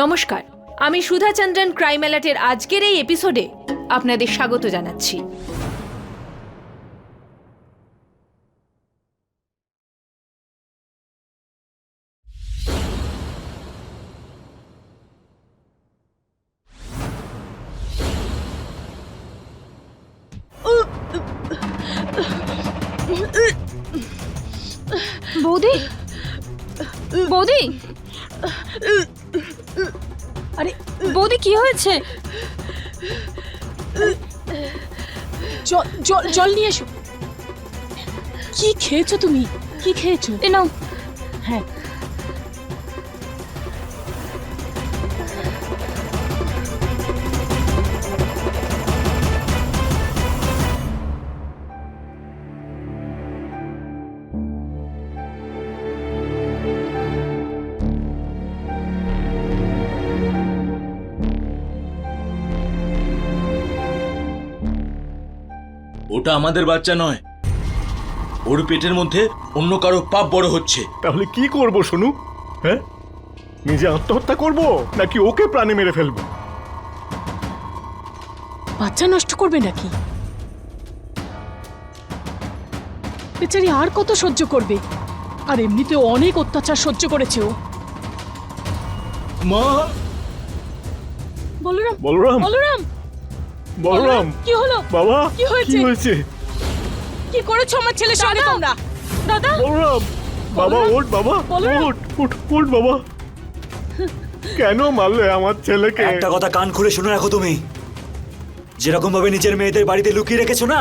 নমস্কার, আমি সুধা চন্দ্রন ক্রাইম অ্যালার্টের আজকের এই এপিসোডে আপনাদের স্বাগত জানাচ্ছি। বৌদি, বৌদি, আরে বৌদি কি হয়েছে? জল নিয়ে এসো। কি খেয়েছো তুমি? কি খেয়েছো? এ নাও। হ্যাঁ, ওটা আমাদের বাচ্চা নয়, ওর পেটের মধ্যে অন্য কারো পাপ বড় হচ্ছে। তাহলে কি করব সোনু? হ্যাঁ, নিজে আত্মহত্যা করব নাকি ওকে প্রাণে মেরে ফেলবো? বাচ্চা নষ্ট করবে নাকি? বেচারি আর কত সহ্য করবে? আর এমনিতে অনেক অত্যাচার সহ্য করেছে ও। মা, বলরাম, বলরাম, বলরাম, বলরাম, কি হলো? বাবা, কি হয়েছে? কি হয়েছে? কি করেছো আমার ছেলের সঙ্গে তোমরা? দাদা, বলরাম, বাবা বলরাম, ওঠ, বাবা বলরাম। ওঠ, ওঠ, ওঠ বাবা। কেন মারলে আমার ছেলেকে? একটা কথা কান খুলে শুনে রাখো, তুমি যেরকম ভাবে নিজের মেয়েদের বাড়িতে লুকিয়ে রেখেছো না,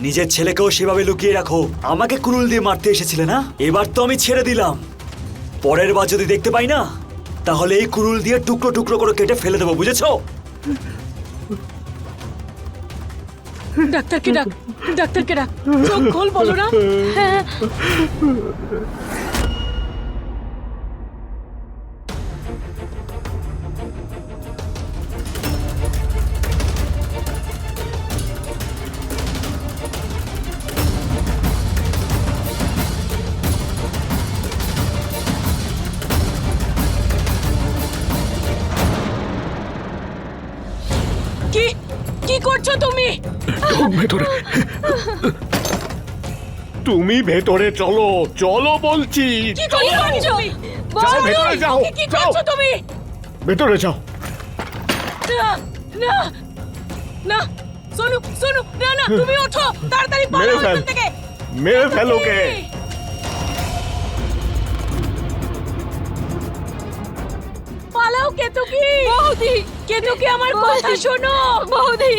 নিজের ছেলেকেও সেভাবে লুকিয়ে রাখো। আমাকে কুরুল দিয়ে মারতে এসেছিলে না, এবার তো আমি ছেড়ে দিলাম। পরের বার যদি দেখতে পাই না, তাহলে এই কুরুল দিয়ে টুকরো টুকরো করে কেটে ফেলে দেবো, বুঝেছো? ডাক্তারকে ডাক, ডাক্তারকে ডাক। চোখ খোল বলরাম। হ্যাঁ, কি কি করছো তুমি? ঢোক ভেতরে। তুমি ভেতরে চলো, চলো বলছি। কি করছো? যাও, ভেতরে যাও, কি যাও। করছো তুমি? ভেতরে যাও। না, না, না, সোনু, সোনু, না, না, তুমি ওঠো, তাড়াতাড়ি মেরে পালাও ফেল, এখান থেকে। মেরে ফেল ওকে। পালাও কেতকী। বৌদি, কেতকী আমার কথা শোনো। বৌদি,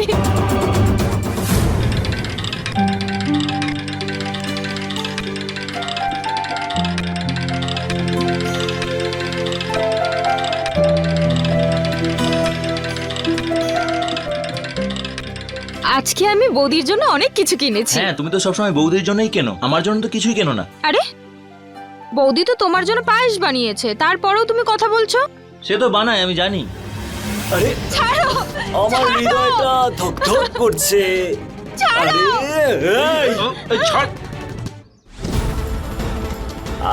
আজকে আমি বৌদির জন্য অনেক কিছু কিনেছি। হ্যাঁ, তুমি তো সবসময় বৌদির জন্যই কেনো, আমার জন্য তো কিছুই কেনো না। আরে বৌদি তো তোমার জন্য পায়েস বানিয়েছে, তারপরেও তুমি কথা বলছো। সে তো বানায়, আমি জানি। আরে ছাড়ো, আমার হৃদয়টা ধক ধক করছে। আরে এই, এই ছাড়।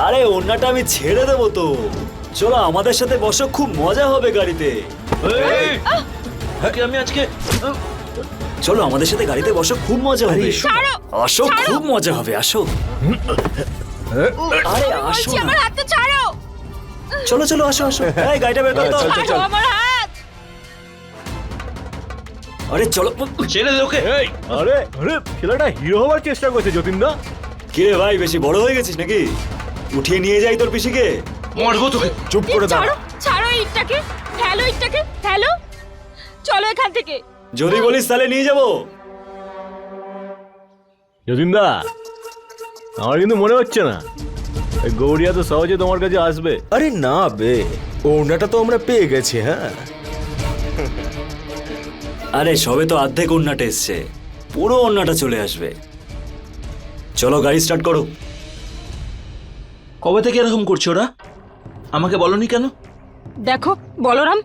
আরে ওন্নাটা আমি ছেড়ে দেবো তো। চলো আমাদের সাথে বসো, খুব মজা হবে গাড়িতে। এই, ওকে, আমি আজকে চলো আমাদের সাথে গাড়িতে বসো, খুব মজা হবে। ছাড়ো, আসো, ছাড়ো। খুব মজা হবে, আসো। আরে আসো বলছি না। আমার হাতটা ছাড়ো। চলো চলো, আসো আসো। এই গাড়িটা বের করো তো। ছাড়ো আমার হাত। আরে চলো। ছেড়ে দে ওকে। এই, আরে আরে ছেলেটা হিরো হওয়ার চেষ্টা করছে যতীনদা। কিরে ভাই, বেশি বড় হয়ে গেছিস নাকি? উঠিয়ে নিয়ে যাই তোর পিসিকে। মারবো তোকে। চুপ করে দাঁড়া। ছাড়ো, ছাড়ো ইটটাকে, ফেলো ইটটাকে, ফেলো। চলো এখান থেকে। যদি বলিস তাহলে নিয়ে যাবো। যতীনদা, আমার কিন্তু মনে হচ্ছে না এই গৌরিয়া তো সহজে তোমার কাছে আসবে। আরে না বে, ওড়নাটা তো আমরা পেয়ে গেছি। হ্যাঁ, আরে সবে তো অর্ধেক ওন্নাটা এসছে, পুরো ওন্নাটা চলে আসবে। চলো গাড়ি স্টার্ট করো। কবে থেকে এরকম করছো ওরা? আমাকে বলনি কেন? দেখো বলরাম,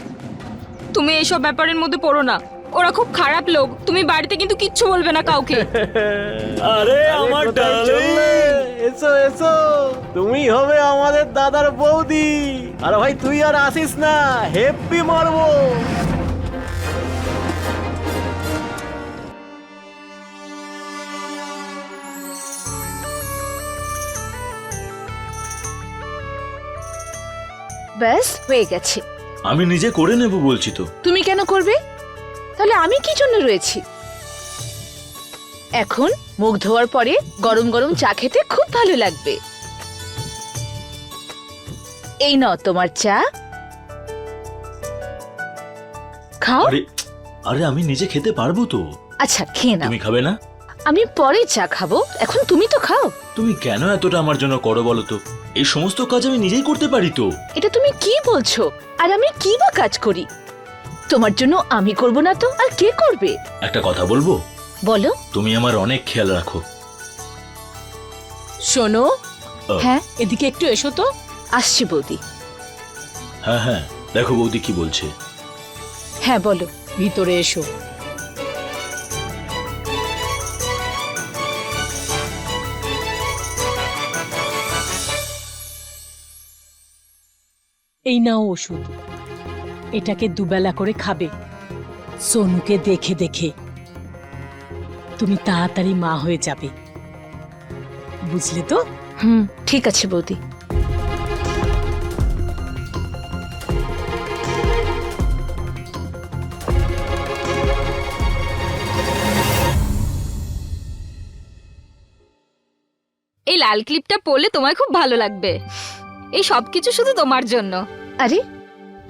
তুমি এইসব ব্যাপারের মধ্যে পড়ো না। ওরা খুব খারাপ লোক, তুমি বাড়িতে কিন্তু কিচ্ছু বলবে না কাউকে। আরে আমার কোথায় ডার্লিং চললে? এসো এসো, তুমি হবে আমাদের দাদার বৌদি। আর ভাই তুই আর আসিস না, হেব্বি মারবো। ব্যাস হয়ে গেছে। আমি নিজে করে নেব বলছি তো। তুমি কেন করবে? তাহলে আমি কি জন্য রয়েছি? এখন মুখ ধোয়ার পরে গরম গরম চা খেতে খুব ভালো লাগবে। এই নাও তোমার চা, খাও। আরে আরে আমি নিজে খেতে পারবো তো। আচ্ছা খেয়ে নাও, তুমি খাবে না? আমি পরে চা খাবো, এখন তুমি তো খাও। তুমি কেন এতটা আমার জন্য করো বলো তো? এই সমস্ত কাজ আমি নিজেই করতে পারি তো। এটা তুমি কি বলছো? আর আমি কি বা কাজ করি তোমার জন্য? আমি করব না তো আর কে করবে? একটা কথা বলবো? বলো। তুমি আমার অনেক খেয়াল রাখো। শোনো, হ্যাঁ এদিকে একটু এসো তো। আসছি বৌদি। হ্যাঁ হ্যাঁ, দেখো বৌদি কি বলছে। হ্যাঁ বলো। ভিতরে এসো। এই নাও ওষুধ, এটাকে দুবেলা করে খাবে সোনুকে দেখে দেখে। তুমি তাড়াতাড়ি মা হয়ে যাবে, বুঝলে তো? ঠিক আছে বৌদি। এই লাল ক্লিপটা পরলে তোমায় খুব ভালো লাগবে। এই সবকিছু শুধু তোমার জন্য। আরে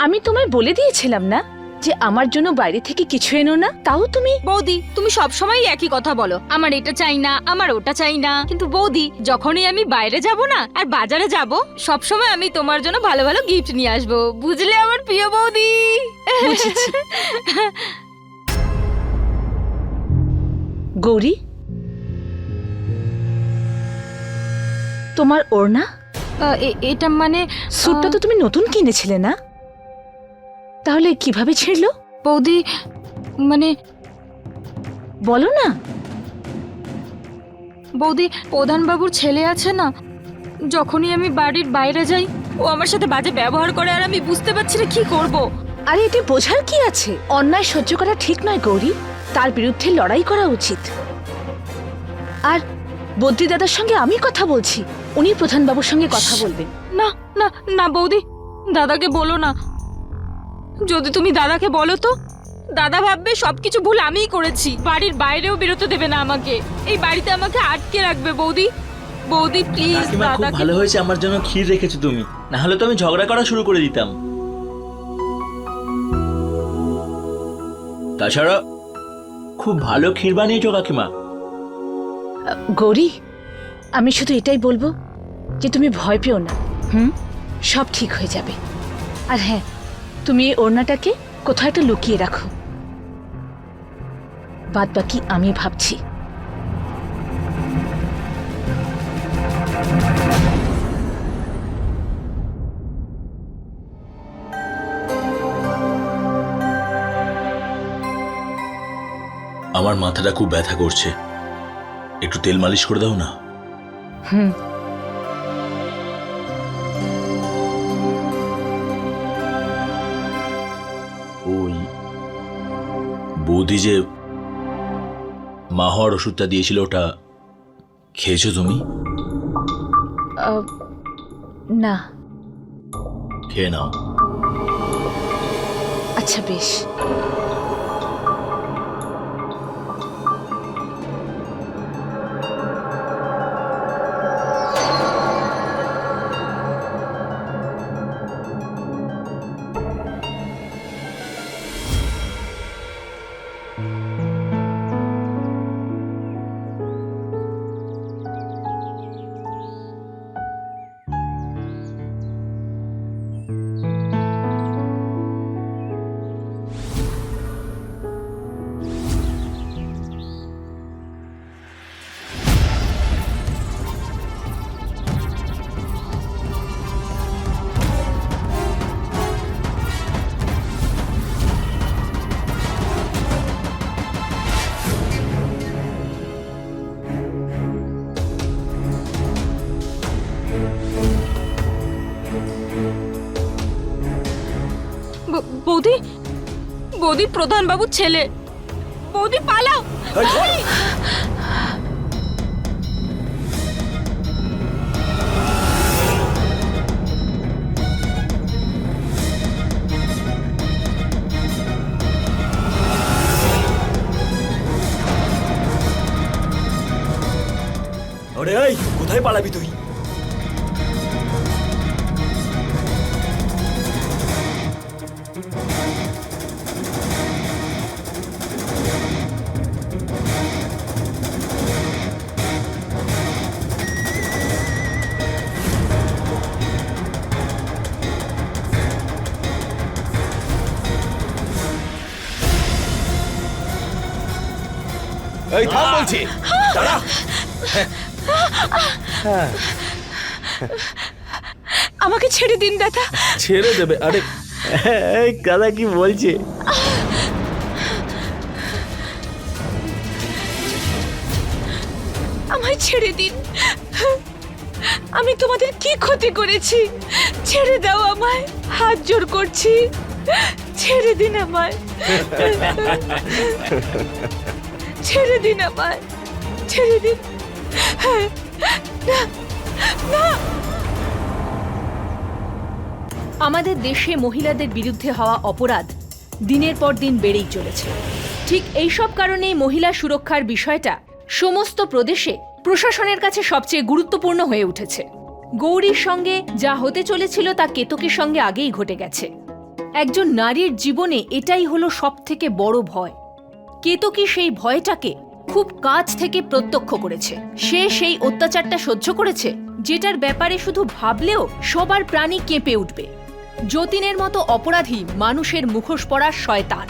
আমি তোমায় বলে দিয়েছিলাম না যে আমার জন্য বাইরে থেকে কিছু এনো না, তাও তুমি। বৌদি, তুমি সবসময় একই কথা বলো, আমার এটা চাই না, আমার ওটা চাই না। কিন্তু বৌদি, যখনই আমি বাইরে যাব না আর বাজারে যাব, সবসময় আমি তোমার জন্য ভালো ভালো গিফট নিয়ে আসবো, বুঝলে আমার প্রিয় বৌদি? বুঝেছি। গৌরী, তোমার ওড়না, এটা মানে স্যুটটা তো তুমি নতুন কিনেছিলে না? তাহলে কিভাবে ছিঁড়লো? বৌদি, মানে বলো না। বৌদি, প্রধান বাবুর ছেলে আছে না, যখনই আমি বাড়ির বাইরে যাই ও আমার সাথে বাজে ব্যবহার করে, আর আমি বুঝতে পারছি না কি করব। আরে এতে বোঝার কি আছে? অন্যায় সহ্য করা ঠিক নয় গৌরী, তার বিরুদ্ধে লড়াই করা উচিত। আর বদ্রী দাদার সঙ্গে আমি কথা বলছি, উনি প্রধান বাবুর সঙ্গে কথা বলবেন। না না না বৌদি, দাদাকে বলো না। যদি তুমি দাদাকে বলো তো দাদা ভাববে সবকিছু ভুল আমিই করেছি, বাড়ির বাইরেও বেরোতে দেবে না আমাকে, এই বাড়িতে আমাকে আটকে রাখবে। বৌদি, বৌদি প্লিজ কাকিমা, খুব দাদাকে। ভালো হয়েছে আমার জন্য ক্ষীর রেখেছো তুমি, না হলে তো আমি ঝগড়া করা শুরু করে দিতাম। তাছাড়া খুব ভালো ক্ষীর বানিয়েছো কাকিমা। গৌরী, আমি শুধু এটাই বলবো যে তুমি ভয় পেও না, সব ঠিক হয়ে যাবে। আর হ্যাঁ, তুমি এই ওড়নাটাকে কোথাও একটা লুকিয়ে রাখো, বাদ বাকি আমি ভাবছি। আমার মাথাটা খুব ব্যথা করছে, একটু তেল মালিশ করে দাও না। ওই বৌদি যে মা হওয়ার ওষুধটা দিয়েছিল, ওটা খেয়েছো তুমি? না। খেয়ে নাও। আচ্ছা বেশ। বৌদি, বৌদি প্রধান বাবুর ছেলে। বৌদি পালাও। এই, ধর। ওরে এই, কোথায় পালাবি তুই? এই থাম বলছি। দাঁড়া। আমাকে ছেড়ে দিন দাদা, ছেড়ে দেবে? আরে এই দাদা কি বলছে? আমায় ছেড়ে দিন। আমি তোমাদের কি ক্ষতি করেছি? ছেড়ে দাও আমায়, হাত জোর করছি, ছেড়ে দিন আমায়, ছেড়ে দিন আমায়, ছেড়ে দিন। আমাদের দেশে মহিলাদের বিরুদ্ধে হওয়া অপরাধ দিনের পর দিন বেড়েই চলেছে। ঠিক এই সব কারণেই মহিলা সুরক্ষার বিষয়টা সমস্ত প্রদেশে প্রশাসনের কাছে সবচেয়ে গুরুত্বপূর্ণ হয়ে উঠেছে। গৌরীর সঙ্গে যা হতে চলেছিল তা কেতকীর সঙ্গে আগেই ঘটে গেছে। একজন নারীর জীবনে এটাই হলো সবথেকে বড় ভয়। কেতকী সেই ভয়টাকে খুব কাছ থেকে প্রত্যক্ষ করেছে। সে সেই অত্যাচারটা সহ্য করেছে, যেটার ব্যাপারে শুধু ভাবলেও সবার প্রাণী কেঁপে উঠবে। যতীনের মতো অপরাধী মানুষের মুখোশ পরার শয়তান,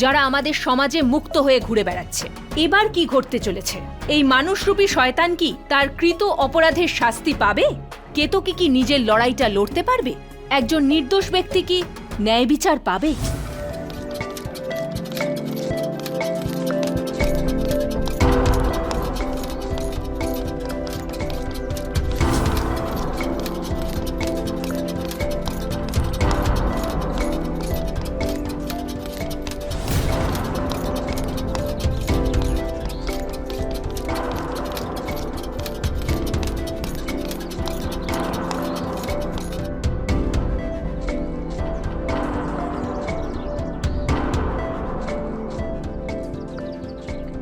যারা আমাদের সমাজে মুক্ত হয়ে ঘুরে বেড়াচ্ছে। এবার কি ঘটতে চলেছে? এই মানুষরূপী শয়তান কি তার কৃত অপরাধের শাস্তি পাবে? কেতকী কি নিজের লড়াইটা লড়তে পারবে? একজন নির্দোষ ব্যক্তি কি ন্যায় বিচার পাবে?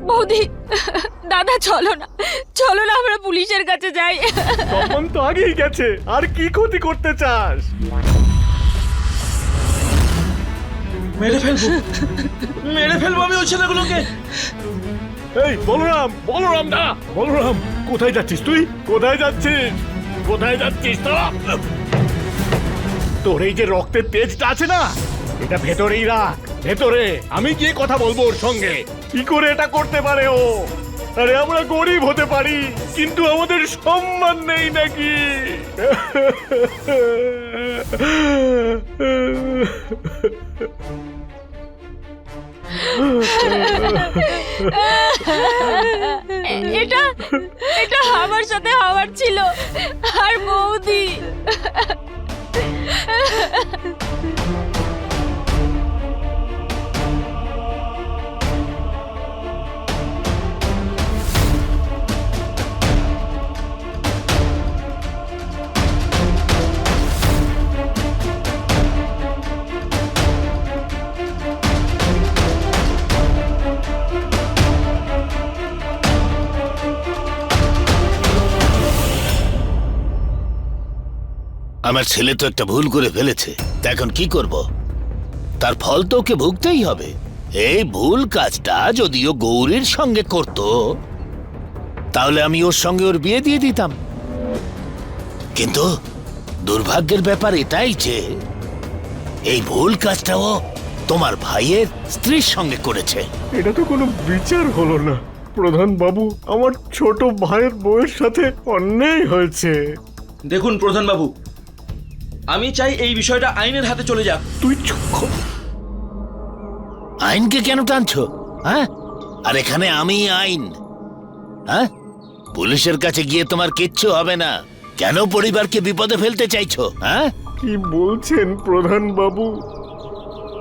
বৌদি, দাদা চলো না, চলো না আমরা পুলিশের কাছে যাই। তখন তো আগেই গেছে, আর কি ক্ষতি করতে চাস? মেরে ফেলবো, মেরে ফেলবো আমি ওই ছেলেগুলোকে। এই বলরাম, বলরাম না, বলরাম কোথায় যাচ্ছিস তুই? কোথায় যাচ্ছিস? কোথায় যাচ্ছিস তো? তোর এই যে রক্তের তেজটা আছে না, এটা ভেতরেই রাখ, ভেতরে। আমি গিয়ে কথা বলবো ওর সঙ্গে। কি করে এটা করতে পারে ও? আরে আমরা গরিব হতে পারি, কিন্তু আমাদের সম্মান নেই নাকি? এটা এটা আমার সাথে হওয়ার ছিল। আর বৌদি, আমার ছেলে তো একটা ভুল করে ফেলেছে, তা এখন কি করব? তার ফল তো ওকে ভুগতেই হবে। এই ভুল কাজটা যদিও গৌরীর সঙ্গে করত, তাহলে আমি ওর সঙ্গে ওর বিয়ে দিয়ে দিতাম। কিন্তু দুর্ভাগ্যের ব্যাপার এটাই যে এই ভুল কাজটাও তোমার ভাইয়ের স্ত্রীর সঙ্গে করেছে। এটা তো কোনো বিচার হলো না প্রধান বাবু। আমার ছোট ভাইয়ের বউয়ের সাথে অন্যায় হয়েছে। দেখুন প্রধান বাবু, আমি চাই এই বিষয়টা আইনের হাতে চলে যাক। তুই চুপ কর। আইনকে কেন টানছো? হ্যাঁ, আর এখানে আমি আইন। হ্যাঁ, পুলিশের কাছে গিয়ে তোমার কিচ্ছু হবে না। কেন পরিবারকে বিপদে ফেলতে চাইছো? হ্যাঁ, কি বলছেন প্রধান বাবু?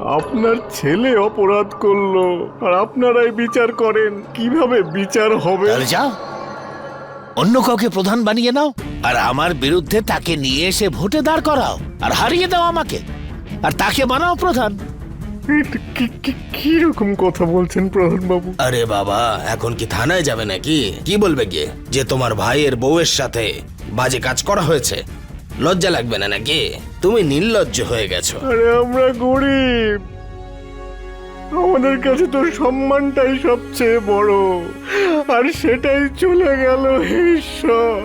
আপনার ছেলে অপরাধ করলো আর আপনারাই বিচার করেন, কিভাবে বিচার হবে? তাহলে যাও অন্য কাউকে প্রধান বানিয়ে নাও আর আমার বিরুদ্ধে তাকে নিয়ে এসে ভোটে দাঁড় করাও আর হারিয়ে দাও আমাকে, আর তাকে বানাও প্রধান। এটা কি রকম কথা বলছেন প্রধান বাবু? আরে বাবা, এখন কি থানায় যাবে নাকি? কি বলবে গিয়ে যে তোমার ভাইয়ের বউয়ের সাথে বাজে কাজ করা হয়েছে? লজ্জা লাগবে না নাকি? তুমি নির্লজ্জ হয়ে গেছো। আরে আমরা গরিব, আমাদের কাছে তো সম্মানটাই সবচেয়ে বড়, আর সেটাই চলে গেল। হে ঈশ্বর!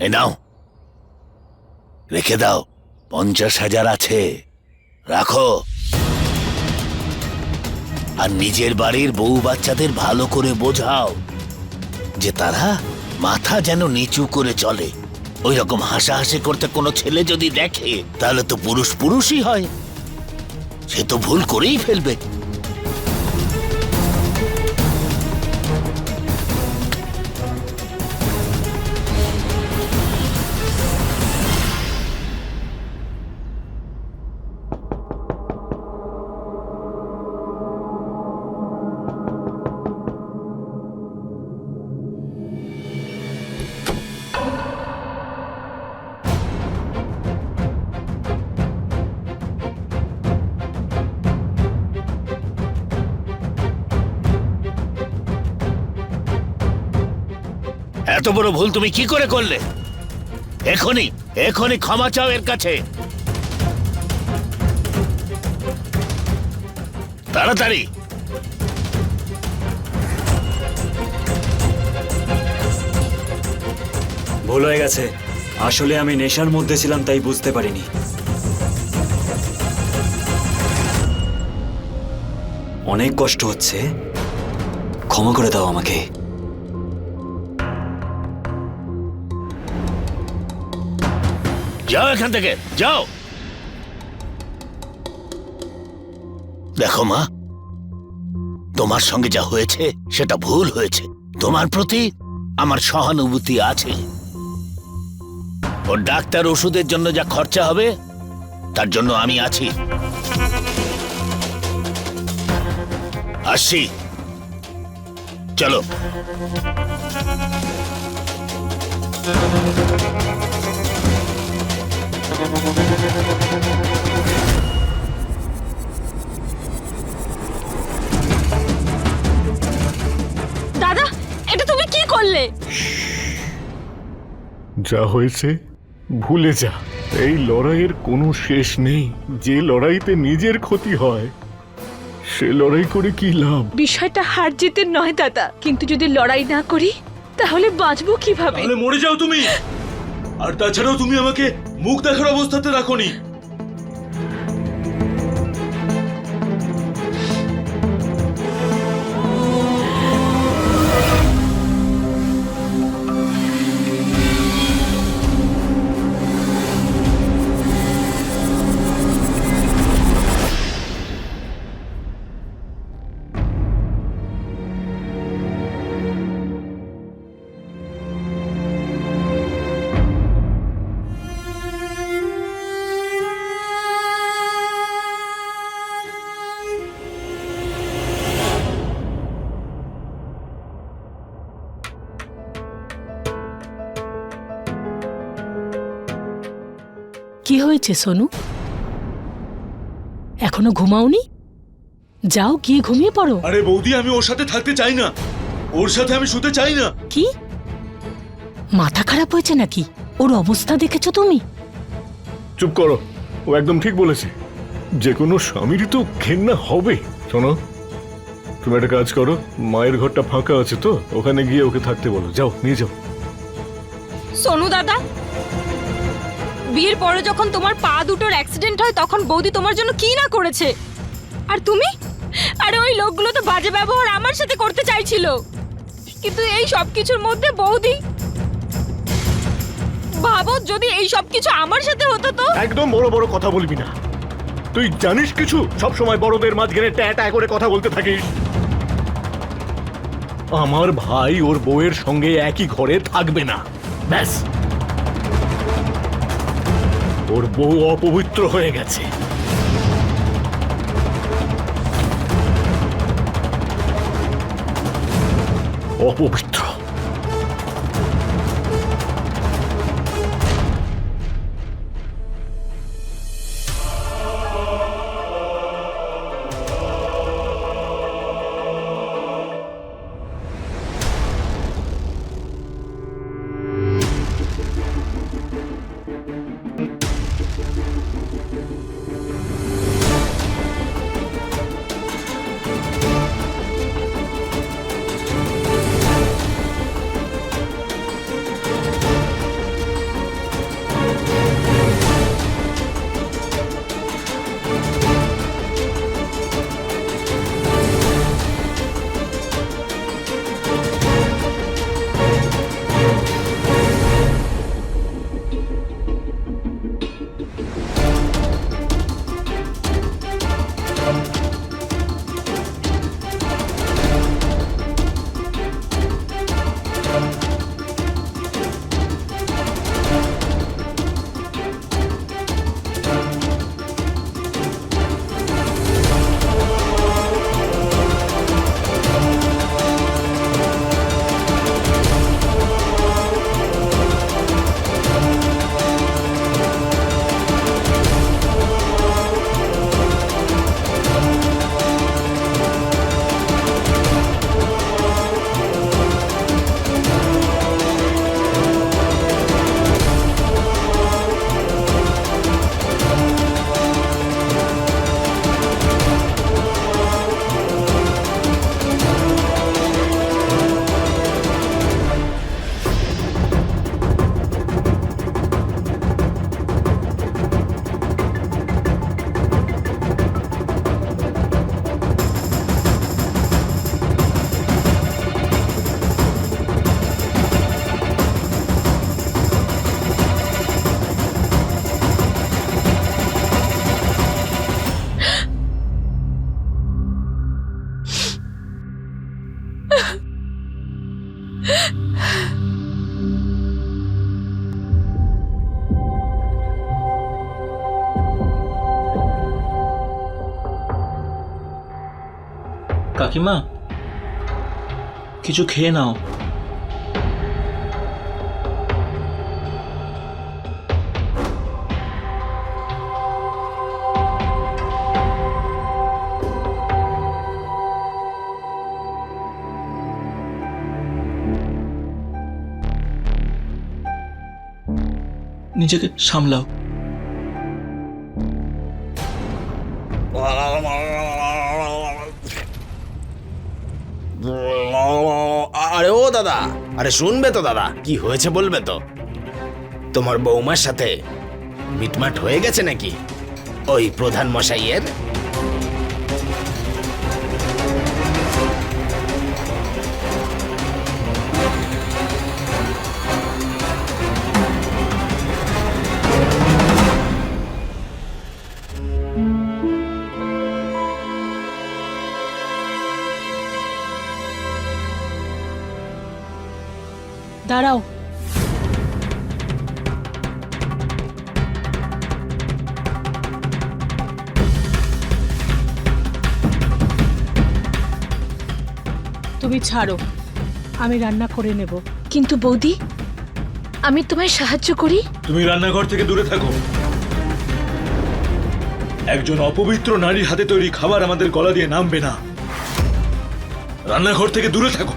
এ নাও, রেখে দাও, 50,000 আছে, রাখো। আর নিজের বাড়ির বউ বাচ্চাদের ভালো করে বোঝাও যে তারা মাথা যেন নিচু করে চলে। ওই রকম হাসাহাসি করতে কোনো ছেলে যদি দেখে তাহলে তো পুরুষ পুরুষই হয়, সে তো ভুল করেই ফেলবে। এত বড় ভুল তুমি কি করে করলে? এখনই এখনই ক্ষমা চাও এর কাছে, তাড়াতাড়ি। ভুল হয়ে গেছে, আসলে আমি নেশার মধ্যে ছিলাম, তাই বুঝতে পারিনি। অনেক কষ্ট হচ্ছে, ক্ষমা করে দাও আমাকে। যাও এখান থেকে, যাও। দেখো মা, তোমার সঙ্গে যা হয়েছে সেটা ভুল হয়েছে। তোমার প্রতি আমার সহানুভূতি আছে। ওর ডাক্তার ওষুধের জন্য যা খরচা হবে তার জন্য আমি আছি। আসছি, চলো। দাদা, এটা তুমি কি করলে? যা হয়েছে ভুলে যা। এই লড়াইয়ের কোনো শেষ নেই। যে লড়াইতে নিজের ক্ষতি হয় সে লড়াই করে কি লাভ? বিষয়টা হার জিতের নয় দাদা, কিন্তু যদি লড়াই না করি তাহলে বাঁচবো কিভাবে? তাহলে মরে যাও তুমি। আর তাছাড়াও তুমি আমাকে মুখ দেখার অবস্থাতে রাখোনি। কি হয়েছে সোনু? এখনো ঘুমাওনি? যাও গিয়ে ঘুমিয়ে পড়ো। আরে বৌদি, আমি ওর সাথে থাকতে চাই না, ওর সাথে আমি শুতে চাই না। কি মাথা খারাপ হয়েছে নাকি? ওর অবস্থা দেখেছো তুমি? চুপ করো, ও একদম ঠিক বলেছে। যে কোনো স্বামীরই তো ঘেন্না হবে। শোনো, তুমি একটা কাজ করো, মায়ের ঘরটা ফাঁকা আছে তো, ওখানে গিয়ে ওকে থাকতে বলো। যাও, নিয়ে যাও। সোনু দাদা, বিয়ের পরে যখন তোমার পা দুটোর অ্যাক্সিডেন্ট হয় তখন বৌদি তোমার জন্য কি না করেছে, আর তুমি? আরে ওই লোকগুলো তো বাজে ব্যবহার আমার সাথে করতে চাইছিল, কিন্তু এই সব কিছুর মধ্যে বৌদি, ভাবো যদি এই সব কিছু আমার সাথে হতো তো। একদম বড় বড় কথা বলবি না। তুই জানিস কিছু? সব সময় বড়দের মাঝখানে ট্যাঁ করে কথা বলতে থাকিস। আমার ভাই ওর বউয়ের সঙ্গে একই ঘরে থাকবে না। ব্যাস, ওর বউ অপবিত্র হয়ে গেছে। অপবিত্র। কাকিমা, কিছু খেয়ে নাও। নিজেকে সামলাও। আরে ও দাদা, আরে শুনবে তো দাদা, কি হয়েছে বলবে তো? তোমার বৌমার সাথে মিটমাট হয়ে গেছে নাকি ওই প্রধান মশাইয়ের? দাঁড়াও, তুমি ছাড়ো, আমি রান্না করে নেব। কিন্তু বৌদি, আমি তোমায় সাহায্য করি। তুমি রান্নাঘর থেকে দূরে থাকো। একজন অপবিত্র নারীর হাতে তৈরি খাবার আমাদের গলা দিয়ে নামবে না। রান্নাঘর থেকে দূরে থাকো।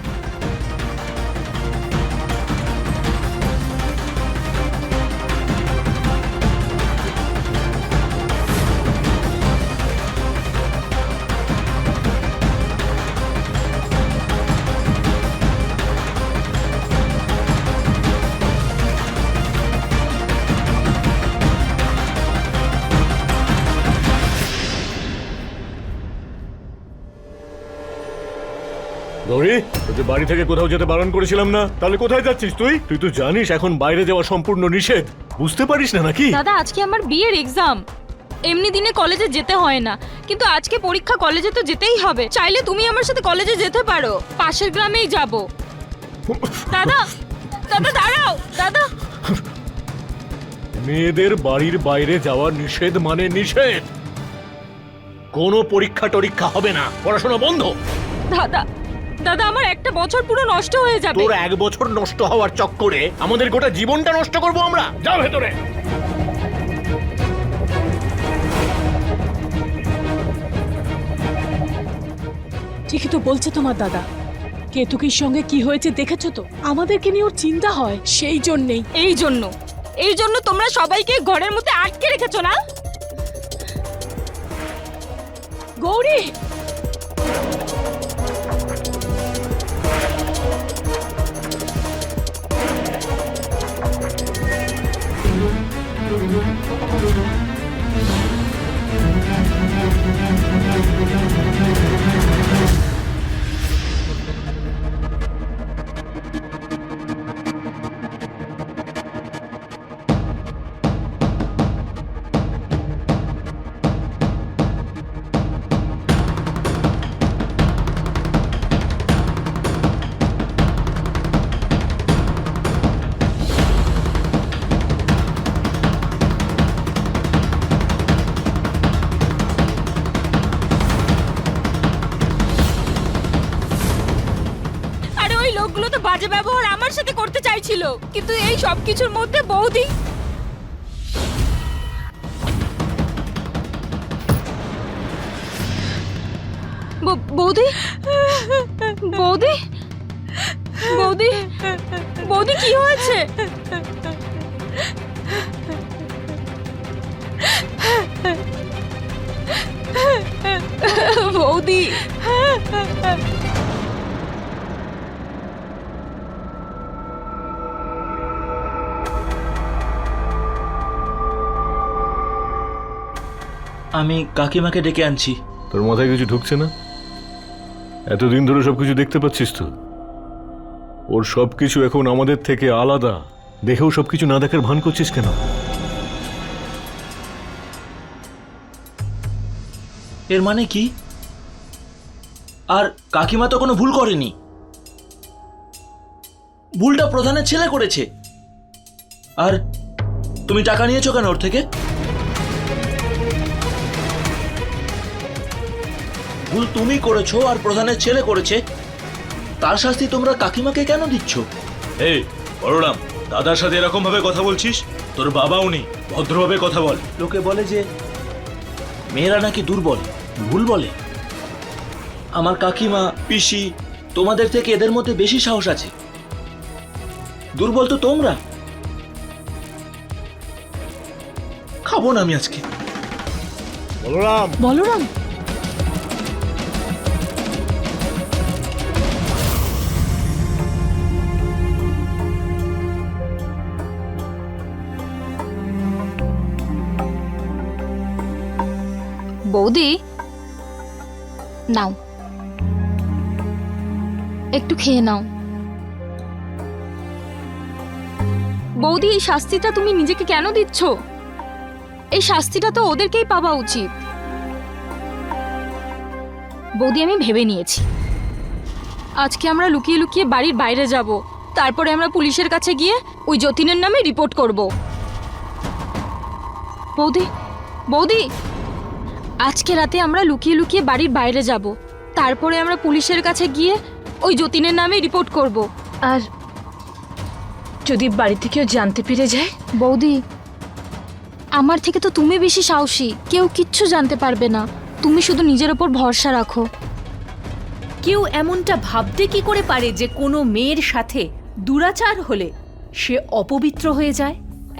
গৌরী, তোকে বাড়ি থেকে কোথাও যেতে বারণ করেছিলাম না? তাহলে কোথায় যাচ্ছিস তুই? তুই তো জানিস এখন বাইরে যাওয়া সম্পূর্ণ নিষেধ। বুঝতে পারিস না নাকি? দাদা, আজকে আমার বিয়ের এক্সাম। এমনি দিনে কলেজে যেতে হয় না, কিন্তু আজকে পরীক্ষা, কলেজে তো যেতেই হবে। চাইলে তুমি আমার সাথে কলেজে যেতে পারো, পাশের গ্রামেই যাব। দাদা, দাদা দাঁড়াও দাদা। মেয়েদের বাড়ির বাইরে যাওয়া নিষেধ মানে নিষেধ। কোনো পরীক্ষা টরীক্ষা হবে না, পড়াশোনা বন্ধ। দাদা দাদা আমার একটা বছর পুরো নষ্ট হয়ে যাবে। তোর 1 বছর নষ্ট হওয়ার চক্করে আমাদের গোটা জীবনটা নষ্ট করব আমরা। যা ভেতরে। ঠিকই তো বলছে তোমার দাদা। কেতুকির সঙ্গে কি হয়েছে দেখেছো তো? আমাদেরকে নিয়ে ওর চিন্তা হয়, সেই জন্যেই। এই জন্য তোমরা সবাইকে ঘরের মধ্যে আটকে রেখেছো না? গৌরী, আরে ওই লোকগুলো তো বাজে ব্যবহার আমার সাথে করতে চাইছিল, কিন্তু এই সব কিছুর মধ্যে বৌদি। বৌদি বৌদি বৌদি বৌদি কি হয়েছে? বৌদি আমি কাকিমাকে ডেকে আনছি। তোর মাথায় কিছু ঢুকছে না? এতদিন ধরে সবকিছু দেখতে পাচ্ছিস তো? ওর সবকিছু এখন আমাদের থেকে আলাদা, দেখেও সবকিছু না দেখার ভান করছিস কেন? এর মানে কি? আর কাকিমা তো কোনো ভুল করেনি, ভুলটা প্রধানের ছেলে করেছে। আর তুমি টাকা নিয়েছো কেন ওর থেকে? ভুল তুমি করেছো আর প্রধানের ছেলে করেছে, তার শাস্তি তোমরা কাকিমাকে কেন দিচ্ছ? এই বলরাম, দাদার সাথে এরকম ভাবে কথা বলছিস? তোর বাবা উনি, ভদ্রভাবে কথা বল। লোকে বলে যে মেয়েরা নাকি দুর্বল, ভুল বলে। আমার কাকিমা, পিসি, তোমাদের থেকে এদের মধ্যে বেশি সাহস আছে। দুর্বল তো তোমরা। খাবো না আমি আজকে। বলরাম, বলরাম, বৌদি নাও, একটু খেয়ে নাও। বৌদি এই শাস্তিটা তুমি নিজেকে কেন দিচ্ছ? এই শাস্তিটা তো ওদেরকেই পাওয়া উচিত। বৌদি আমি ভেবে নিয়েছি, আজকে আমরা লুকিয়ে লুকিয়ে বাড়ির বাইরে যাব, তারপরে আমরা পুলিশের কাছে গিয়ে ওই যতীনের নামে রিপোর্ট করব। বৌদি বৌদি আজকে রাতে আমরা লুকিয়ে লুকিয়ে বাড়ির বাইরে যাব, তারপরে আমরা পুলিশের কাছে গিয়ে ওই যতীনের নামে রিপোর্ট করব। আর যদি বাড়িতে কেউ জানতে পেরে যায়? বৌদি আমার থেকে তো তুমি বেশি সাহসী, কেউ কিচ্ছু জানতে পারবে না, তুমি শুধু নিজের ওপর ভরসা রাখো। কেউ এমনটা ভাবতে কি করে পারে যে কোনো মেয়ের সাথে দুরাচার হলে সে অপবিত্র হয়ে যায়?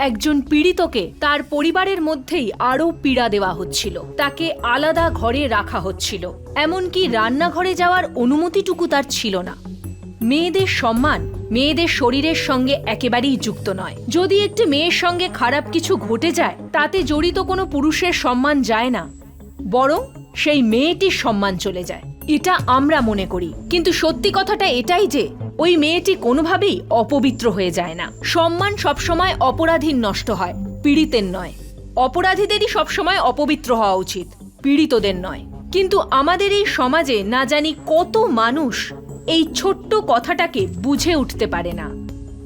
একজন পীড়িতকে তার পরিবারের মধ্যেই আরও পীড়া দেওয়া হচ্ছিল, তাকে আলাদা ঘরে রাখা হচ্ছিল, এমনকি রান্নাঘরে যাওয়ার অনুমতিটুকু তার ছিল না। মেয়েদের সম্মান মেয়েদের শরীরের সঙ্গে একেবারেই যুক্ত নয়। যদি একটি মেয়ের সঙ্গে খারাপ কিছু ঘটে যায়, তাতে জড়িত কোনো পুরুষের সম্মান যায় না, বরং সেই মেয়েটির সম্মান চলে যায়, এটা আমরা মনে করি। কিন্তু সত্যি কথাটা এটাই যে ওই মেয়েটি কোনোভাবেই অপবিত্র হয়ে যায় না। সম্মান সবসময় অপরাধীর নষ্ট হয়, পীড়িতের নয়। অপরাধীদেরই সবসময় অপবিত্র হওয়া উচিত, পীড়িতদের নয়। কিন্তু আমাদের এই সমাজে না জানি কত মানুষ এই ছোট্ট কথাটাকে বুঝে উঠতে পারে না।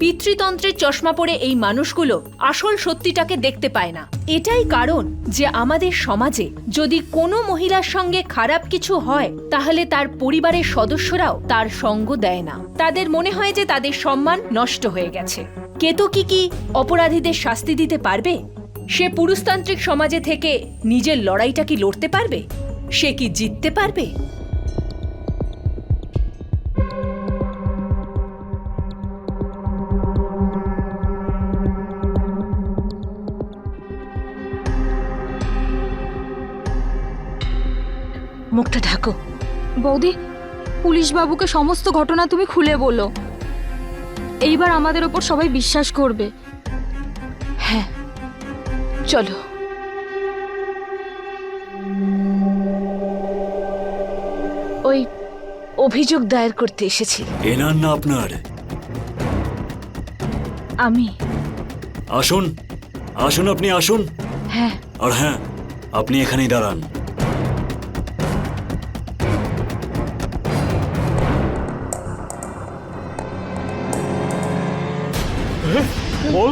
পিতৃতন্ত্রের চশমা পরে এই মানুষগুলো আসল সত্যিটাকে দেখতে পায় না। এটাই কারণ যে আমাদের সমাজে যদি কোনো মহিলার সঙ্গে খারাপ কিছু হয় তাহলে তার পরিবারের সদস্যরাও তার সঙ্গ দেয় না। তাদের মনে হয় যে তাদের সম্মান নষ্ট হয়ে গেছে। কেতকী কি অপরাধীদের শাস্তি দিতে পারবে? সে পুরুষতান্ত্রিক সমাজে থেকে নিজের লড়াইটা কি লড়তে পারবে? সে কি জিততে পারবে? মুখটা ঢাকো। বৌদি, পুলিশ বাবুকে সমস্ত ঘটনা তুমি খুলে বলো। এইবার আমাদের ওপর সবাই বিশ্বাস করবে। হ্যাঁ, চলো। ওই অভিযোগ দায়ের করতে এসেছি। এনার না আপনার? আমি। আসুন আসুন, আপনি আসুন। হ্যাঁ, আর হ্যাঁ, আপনি এখানেই দাঁড়ান। বল,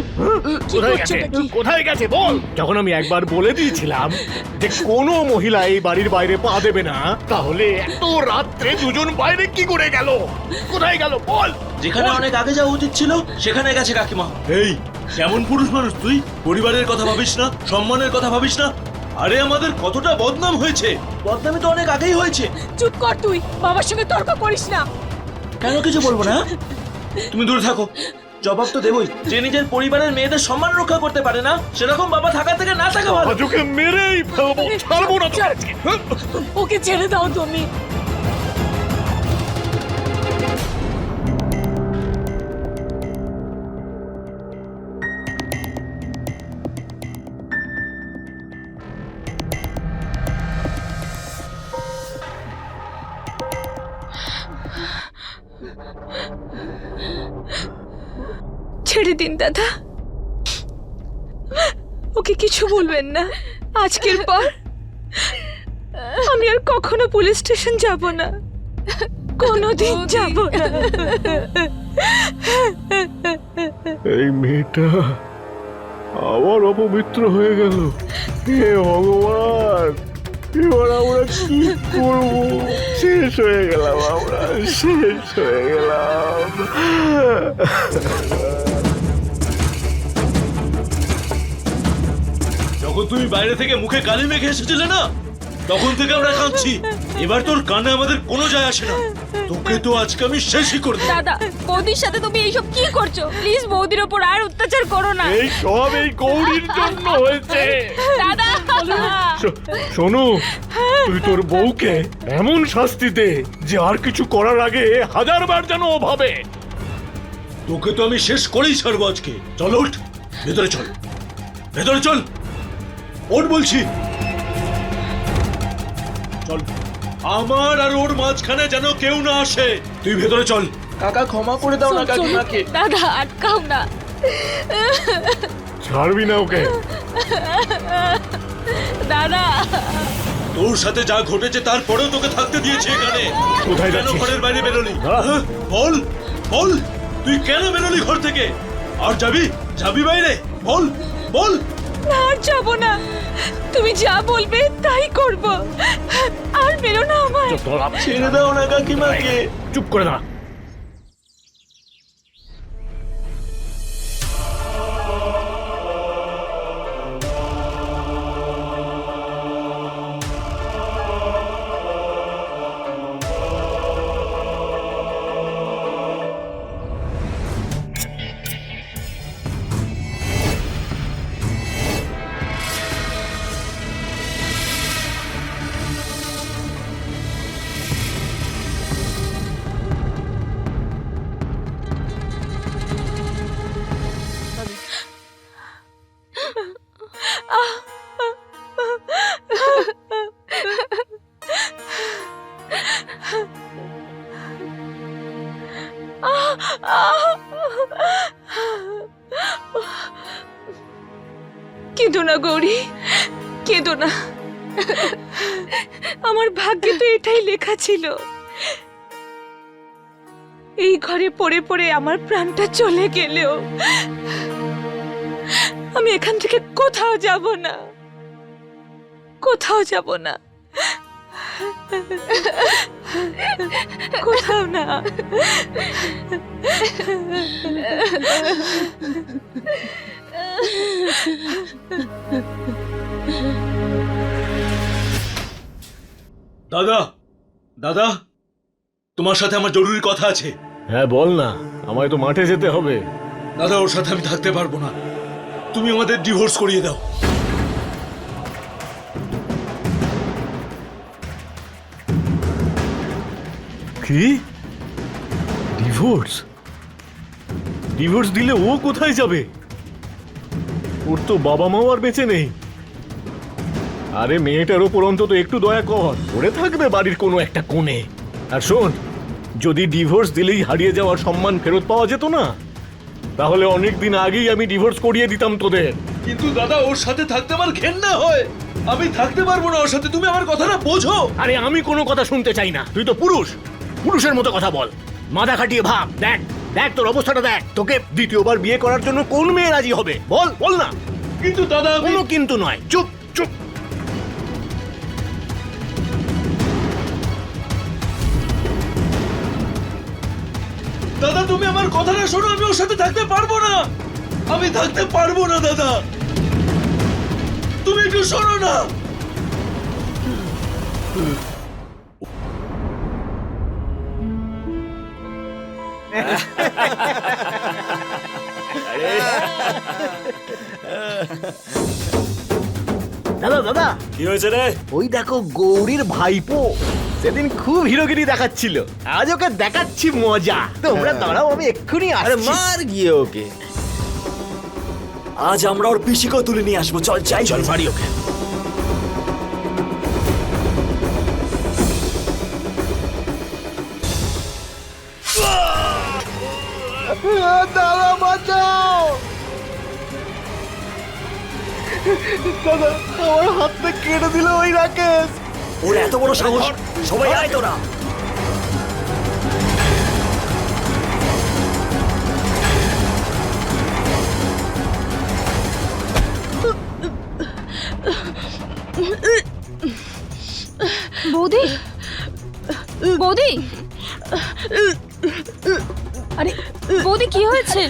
কোথায় গেছে? কোথায় গেছে বল। যখন আমি একবার বলে দিয়েছিলাম যে কোনো মহিলা এই বাড়ির বাইরে পা দেবে না, তাহলে এত রাত্রে দুজন বাইরে কি করে গেল? কোথায় গেল বল। যেখানে অনেক আগে যাওয়া উচিত ছিল সেখানে গেছে কাকিমা। এই কেমন পুরুষ মানুষ তুই? পরিবারের কথা ভাবিস না, সম্মানের কথা ভাবিস না। আরে আমাদের কতটা বদনাম হয়েছে। বদনামি তো অনেক আগেই হয়েছে। চুপ কর তুই, বাবার সঙ্গে তর্ক করিস না। কেন কিছু বলবো না? তুমি দূরে থাকো। জবাব তো দেবই। যে নিজের পরিবারের মেয়েদের সম্মান রক্ষা করতে পারে না, সেরকম বাবা থাকা থেকে না থাকা ভালো। আজকে মেরেই ফেলবো, ছাড়বো না তোকে আজকে। ওকে ছেড়ে দাও তুমি। ছেড়ে দিন দাদা, ওকে কিছু বলবেন না। আজকের পর আমি আর কখনো পুলিশ স্টেশন যাব না, কোনোদিন যাব না। এই মেয়েটা আবার অপবিত্র হয়ে গেল। হে ভগবান, এবার আমরা কি করব? শেষ হয়ে গেলাম, আমরা শেষ হয়ে গেলাম। যখন তুমি বাইরে থেকে মুখে কালি মেখে এসেছিলে না, তখন থেকে আমরা কাঁদছি। এবার তোর কানে আমাদের কোনো যায় আসে না। তোকে তো আজকে আমি শেষই করে দেব। দাদা, বৌদির সাথে তুমি এইসব কি করছো? প্লিজ বৌদির ওপর আর অত্যাচার করো না। এই সব এই গৌরীর জন্য হয়েছে। দাদা, শোনো, তুই তোর বউকে এমন শাস্তি দে যে আর কিছু করার আগে হাজারবার যেন ও ভাবে। তোকে তো আমি শেষ করেই ছাড়বো আজকে। চল ওঠ, ভেতরে চল, ভেতরে চল, ওঠ বলছি। চল, আমার আর ওর মাঝখানে যেন কেউ না আসে। তুই ভেতরে চল। কাকা ক্ষমা করে দাও না কাকিমাকে। দাদা আটকাও না। ছাড়বি না ওকে। দাদা, তোর সাথে যা ঘটেছে তারপরেও তোকে থাকতে দিয়েছি এখানে। কোথায় কেন যাচ্ছিস? ঘরের বাইরে বেরোলি? দাঁড়া। হ্যাঁ? বল বল, তুই কেন বেরোলি ঘর থেকে? আর যাবি যাবি বাইরে? বল বল। আর যাব না, তুমি যা বলবে তাই করব। আর মেরো না আমায়। ছেড়ে দাও না কাকিমাকে। চুপ করে দাঁড়া। কেঁদো না গৌরী, কেঁদো না। আমার ভাগ্যে তো এটাই লেখা ছিল। এই ঘরে পড়ে পড়ে আমার প্রাণটা চলে গেলেও আমি এখান থেকে কোথাও যাব না, কোথাও যাব না, কোথাও না। দাদা, দাদা, তোমার সাথে আমার জরুরি কথা আছে। হ্যাঁ বল না, আমায় তো মাঠে যেতে হবে। দাদা, ওর সাথে আমি থাকতে পারবো না। তুমি আমাদের ডিভোর্স করিয়ে দাও। কি? ডিভোর্স? ডিভোর্স দিলে ও কোথায় যাবে? ওর তো বাবা মাও আর বেঁচে নেই। আরে মেয়েটার ওপর অন্তত একটু দয়া কর, পড়ে থাকবে বাড়ির কোনো একটা কোণে। আর শোন, যদি ডিভোর্স দিলেই হারিয়ে যাওয়ার সম্মান ফেরত পাওয়া যেত না, তাহলে অনেক দিন আগেই আমি ডিভোর্স করিয়ে দিতাম তোদের। কিন্তু দাদা, ওর সাথে থাকতে আমার ঘেন্না হয়। আমি থাকতে পারবো না ওর সাথে। তুমি আমার কথাটা বোঝো। আরে আমি কোনো কথা শুনতে চাই না। তুই তো পুরুষ, পুরুষের মতো কথা বল। মাথা খাটিয়ে ভাব। দেখ দেখ তোর অবস্থাটা দেখ। তোকে দ্বিতীয়বার বিয়ে করার জন্য কোন মেয়ে রাজি হবে? বল বল না। কিন্তু দাদা, কোনো কিন্তু নয়, চুপ চুপ। দাদা, তুমি আমার কথাটা শোনো। আমি ওর সাথে থাকতে পারবো না। আমি থাকতে পারবো না দাদা। তুমি একটু শোনো না। দাদা দাদা, কি হয়েছে রে? ওই দেখো গৌরীর ভাইপো। সেদিন খুব হিরোগিরি দেখাচ্ছিল, আজ ওকে দেখাচ্ছি মজা। তোমরা দাঁড়াও, আমি এক্ষুনি আরে আসছি। মার গিয়ে ওকে। আজ আমরা ওর পিসিকেও তুলে নিয়ে আসবো। চল চাই চল ফাড়ি ওকে। দাদা বাঁচাও! দাদা, আমার হাতটা কেটে দিল ওই রাকেশ। ওর এত বড় সাহস! সবাই আয় তোরা। বৌদি, বৌদি, আরে বৌদি কি হয়েছে?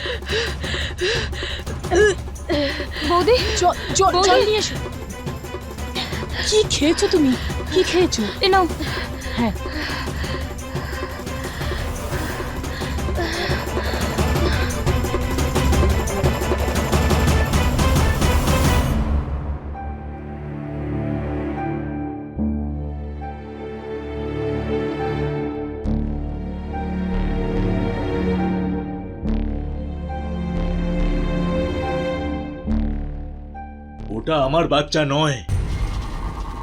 বৌদি, জল নিয়ে এসো। কি খেয়েছো তুমি? কি খেয়েছো? এ নাও। হ্যাঁ, ওটা আমার বাচ্চা নয়।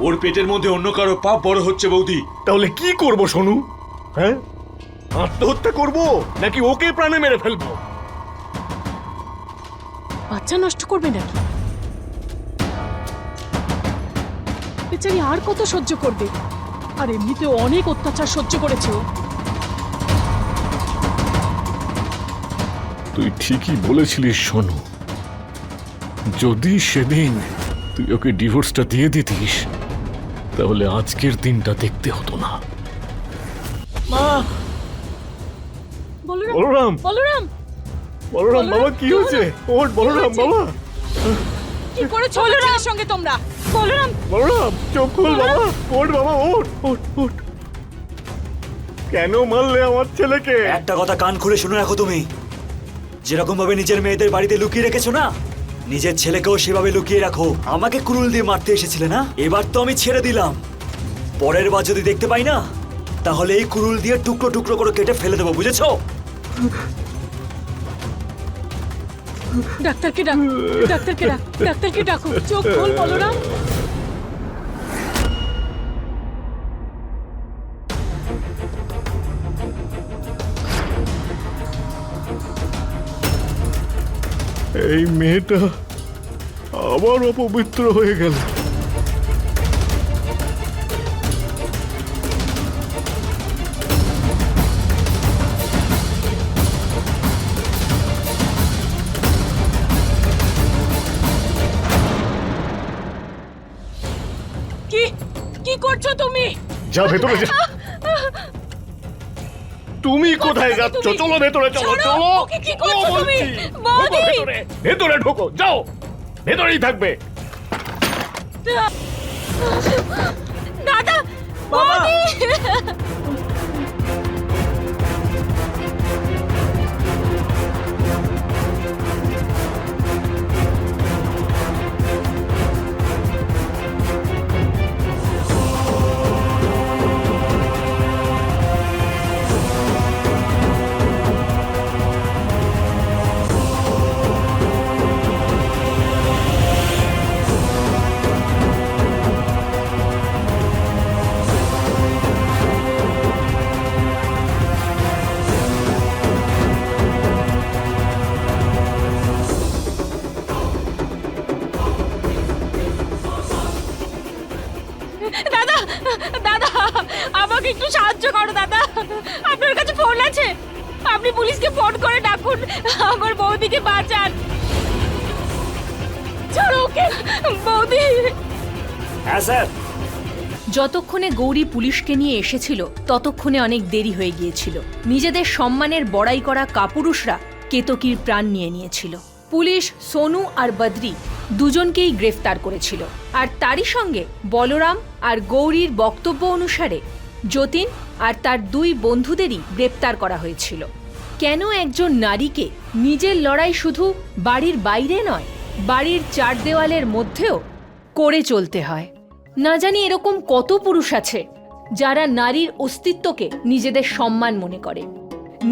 ওর পেটের মধ্যে অন্য কারো পাপ বড় হচ্ছে বৌদি। তাহলে কি করব সোনু? হ্যাঁ, আত্মহত্যা করব নাকি ওকে প্রাণে মেরে ফেলবো? বাচ্চা নষ্ট করবে নাকি? বেচারি আর কত সহ্য করবে? আর এমনিতেও অনেক অত্যাচার সহ্য করেছে ও। তুই ঠিকই বলেছিলিস সোনু। যদি সেদিন তুই ওকে ডিভোর্সটা দিয়ে দিতিস, তাহলে আজকের দিনটা দেখতে হতো না। বলরাম, বলরাম, বলরাম, বলরাম বাবা, কি হয়েছে? ওঠ বলরাম বাবা। কি করেছো ছেলের সঙ্গে তোমরা? বলরাম, বলরাম, চোখ খুল বাবা। ওঠ বাবা, ওঠ ওঠ ওঠ। কেন মারলে আমার ছেলেকে? একটা কথা কান খুলে শুনে রাখো তুমি। যেরকম ভাবে নিজের মেয়েদের বাড়িতে লুকিয়ে রেখেছো না, নিজের ছেলেকেও সেভাবে লুকিয়ে রাখো। আমাকে কুরুল দিয়ে মারতে এসেছিলে না? এবার তো আমি ছেড়ে দিলাম। পরের বার যদি দেখতে পাই না, তাহলে এই কুরুল দিয়ে টুকরো টুকরো করে কেটে ফেলে দেবো, বুঝেছো? ডাক্তারকে ডাক, ডাক্তারকে ডাক, ডাক্তারকে ডাকো। চোখ খোল বলরাম। এই মেয়েটা আবার অপবিত্র হয়ে গেল। কি করছো তুমি? যা ভেতরে যা। তুমি কোথায় যাচ্ছ? চলো ভেতরে, চলো ছাড়ো, চলো। ওকে কি করছো চলো তুমি? বলছি। বৌদি! ঢোকো ভেতরে, ভেতরে ঢোকো, যাও। ভেতরেই থাকবে। দাদা, বৌদি! দাদা, দাদা, আমাকে একটু সাহায্য করো দাদা। আপনার কাছে ফোন আছে? আপনি পুলিশকে ফোন করে ডাকুন, আমার বৌদিকে বাঁচান। ছাড়ো ওকে, বৌদি। হ্যাঁ স্যার। যতক্ষণে গৌরী পুলিশকে নিয়ে এসেছিল ততক্ষণে অনেক দেরি হয়ে গিয়েছিল। নিজেদের সম্মানের বড়াই করা কাপুরুষরা কেতকীর প্রাণ নিয়ে নিয়েছিল। পুলিশ সোনু আর বদ্রি দুজনকেই গ্রেফতার করেছিল, আর তারই সঙ্গে বলরাম আর গৌরীর বক্তব্য অনুসারে যতীন আর তার দুই বন্ধুদেরই গ্রেপ্তার করা হয়েছিল। কেন একজন নারীকে নিজের লড়াই শুধু বাড়ির বাইরে নয়, বাড়ির চার দেওয়ালের মধ্যেও করে চলতে হয়? না জানি এরকম কত পুরুষ আছে যারা নারীর অস্তিত্বকে নিজেদের সম্মান মনে করে,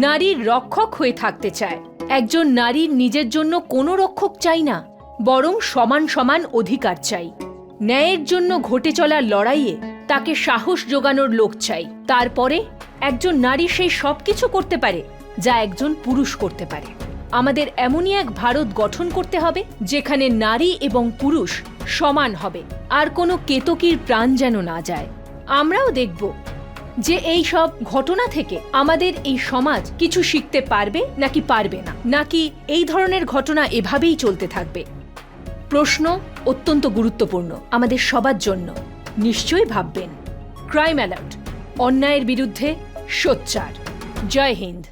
নারীর রক্ষক হয়ে থাকতে চায়। একজন নারীর নিজের জন্য কোনো রক্ষক চাই না, বরং সমান সমান অধিকার চাই। ন্যায়ের জন্য ঘটে চলার লড়াইয়ে তাকে সাহস জোগানোর লোক চাই। তারপরে একজন নারী সেই সব কিছু করতে পারে যা একজন পুরুষ করতে পারে। আমাদের এমনই এক ভারত গঠন করতে হবে যেখানে নারী এবং পুরুষ সমান হবে, আর কোনো কেতকীর প্রাণ যেন না যায়। আমরাও দেখব যে এই সব ঘটনা থেকে আমাদের এই সমাজ কিছু শিখতে পারবে নাকি পারবে না, নাকি এই ধরনের ঘটনা এভাবেই চলতে থাকবে। প্রশ্ন অত্যন্ত গুরুত্বপূর্ণ আমাদের সবার জন্য। নিশ্চয়ই ভাববেন। ক্রাইম অ্যালার্ট, অন্যায়ের বিরুদ্ধে সোচ্চার। জয় হিন্দ।